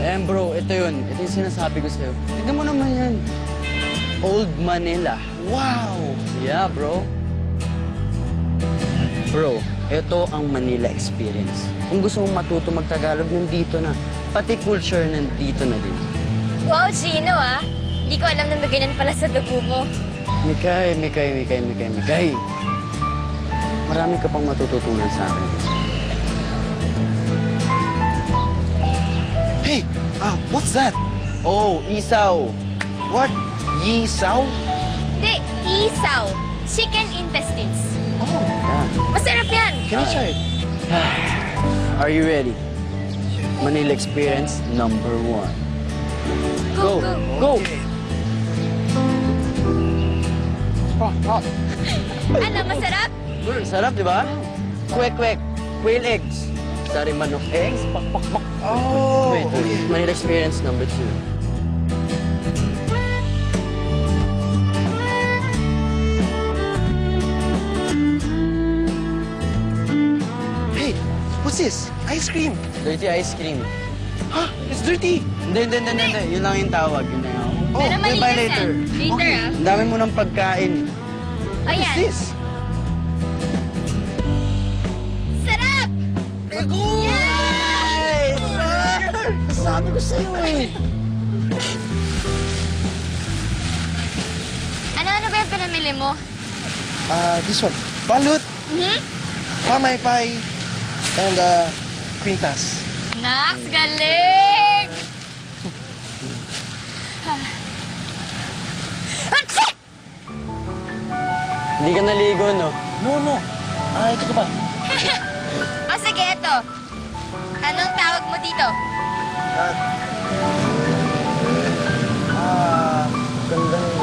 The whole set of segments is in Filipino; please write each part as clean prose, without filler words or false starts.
Ayan bro, ito yun. Ito yung sinasabi ko sa'yo. Tignan mo naman yan. Old Manila. Wow! Yeah, bro. Bro, ito ang Manila experience. Kung gusto mong matuto mag-Tagalog, nandito na. Pati culture nandito na din. Wow, Gino ah. Hindi ko alam na may ganyan pala sa dugo mo. Mikay. Marami ka pang matututunan sa akin. Hey, what's that? Oh, isaw. What? Yisaw? Hindi, isaw. Chicken intestines. Oh, Yeah. Masarap yan. can I try it? Are you ready? Manila experience number 1. Go, go. Go! Ano, masarap? Sarap, di ba? Kwek-kwek. Quail eggs. Sari manok eggs. Pak. Oh, Wait, okay. Manila experience number 2. Hey, what's this? Ice cream. Dirty ice cream. Huh? It's dirty. Hindi. Yun lang yung tawag. Yun na yun. Oh, Pero okay, bye malinis later. yan. Later ah. Ang dami mo ng pagkain. What's Ayan. this? Sarap! Yay! Sabi ko sa'yo eh. Ano ba yung pinamili mo? This one. Balut, Hmm? pamaypay, and quintas. Nax, galing! Atsi! Hindi ka naligo, no? No. Ito ka ba? O sige, eto. Anong tawag mo dito? Ganda ng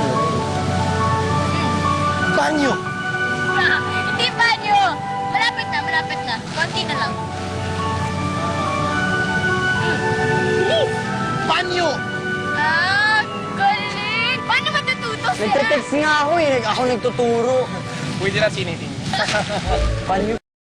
Banyo. Hindi banyo! Malapit na. Konti na lang. Banyo! Galing! Paano matututo sila? Nagte-text nga ako eh. Ako nagtuturo. Pwede na sinitin. Panyo.